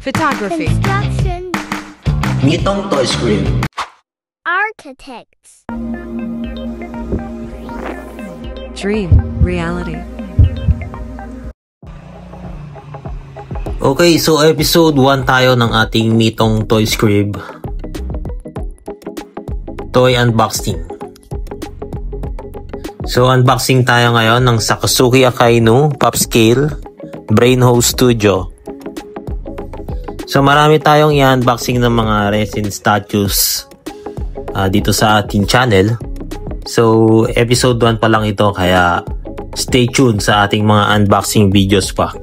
Photography. Construction. Mitong Toy Script. Architects. Dream. Reality. Okay, so episode 1 tayo ng ating Mitong Toy Script. Toy unboxing. So unboxing tayo ngayon ng Sakazuki Akainu Pop Scale Brainhole Studio. So marami tayong i-unboxing ng mga resin statues dito sa ating channel. So episode 1 pa lang ito, kaya stay tuned sa ating mga unboxing videos pa.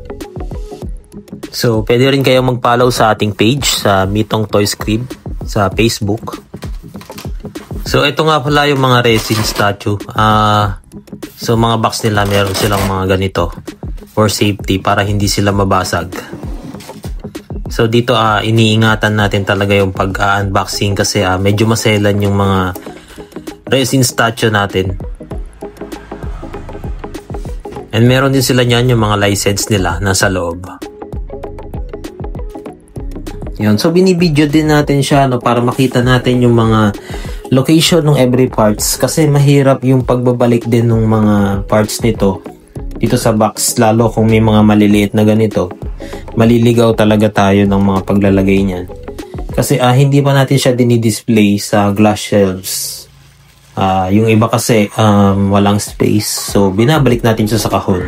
So pwede rin kayo mag-follow sa ating page sa Mitong Toy Script sa Facebook. So ito nga pala yung mga resin statue. So mga box nila meron silang mga ganito for safety para hindi sila mabasag. So dito iniingatan natin talaga yung pag-unboxing kasi medyo maselan yung mga resin statue natin. And meron din sila niyan yung mga license nila nasa loob. Yun. So binibidyo din natin siya para makita natin yung mga location ng every parts kasi mahirap yung pagbabalik din ng mga parts nito dito sa box, lalo kung may mga maliliit na ganito. Maliligaw talaga tayo ng mga paglalagay niyan kasi hindi pa natin siya dinidisplay sa glass shelves. Yung iba kasi walang space, so binabalik natin siya sa kahon.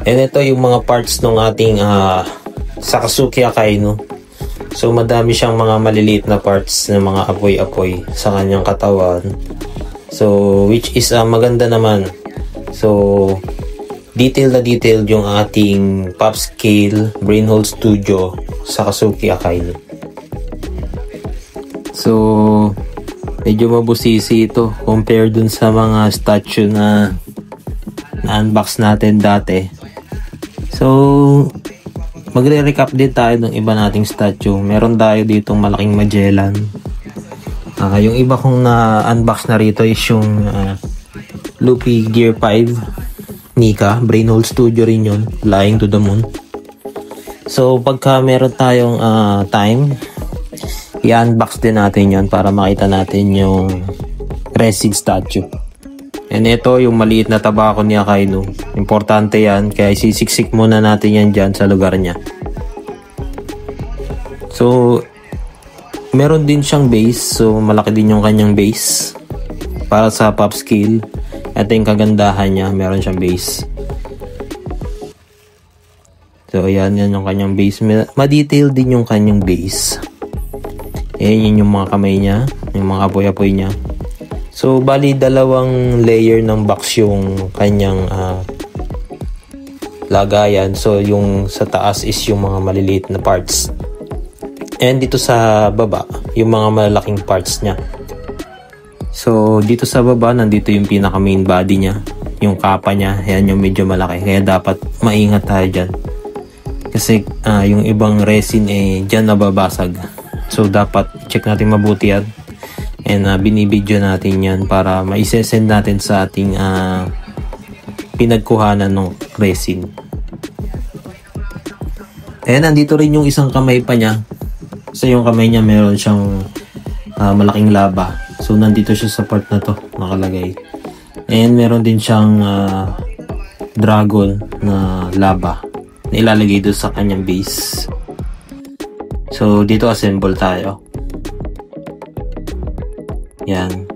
And ito yung mga parts ng ating Sakazuki Akainu. So madami siyang mga maliliit na parts ng mga apoy-apoy sa kanyang katawan. So which is maganda naman. So detail na detail yung ating Pop Scale Brainhole Studio Sakazuki Akainu. So medyo mabusisi ito compare dun sa mga statue na unbox natin dati. So magre-recap din tayo ng iba nating statue. Meron tayo ditong malaking Magellan. Yung iba kong na-unbox na rito is yung Luffy Gear 5 Nika. Brainhole Studio rin yun. Flying to the Moon. So pagka meron tayong time, i-unbox din natin yon para makita natin yung resin statue. And ito yung maliit na tabako ni Akainu. Importante yan, kaya sisiksik muna natin yan dyan sa lugar niya. So meron din siyang base, so malaki din yung kanyang base para sa pop scale. Ito yung kagandahan niya, meron siyang base. So yan yung kanyang base. Ma-detail din yung kanyang base. Ayan yung mga kamay niya, yung mga apoy-apoy niya. So bali dalawang layer ng box yung kanyang lagayan. So yung sa taas is yung mga maliliit na parts. And dito sa baba, yung mga malalaking parts niya. So dito sa baba, nandito yung pinaka main body niya. Yung kapa niya, yan yung medyo malaki. Kaya dapat maingat tayo dyan. Kasi yung ibang resin dyan nababasag. So dapat check natin mabuti yan. And binibidyo natin yan para maisesend natin sa ating pinagkuhanan ng resin. And nandito rin yung isang kamay pa niya. So yung kamay niya meron siyang malaking laba. So nandito siya sa part na to nakalagay. And meron din siyang dragon na laba na ilalagay doon sa kanyang base. So dito assemble tayo. Yan.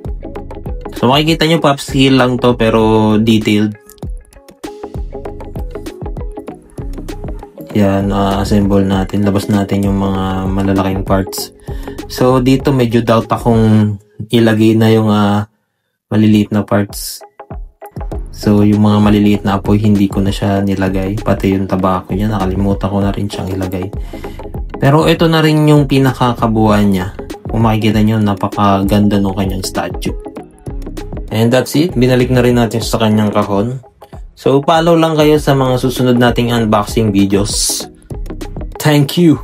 So makikita nyo pop scale lang to pero detailed. Yan, assemble natin. Labas natin yung mga malalaking parts. So dito medyo doubt akong ilagay na yung maliliit na parts. So yung mga maliliit na apoy hindi ko na siya nilagay. Pati yung tabako niya nakalimutan ko na rin siyang ilagay. Pero ito na rin yung pinakakabuuan niya. Kung makikita nyo, napakaganda ng kanyang statue. And that's it. Binalik na rin natin sa kanyang kahon. So follow lang kayo sa mga susunod nating unboxing videos. Thank you!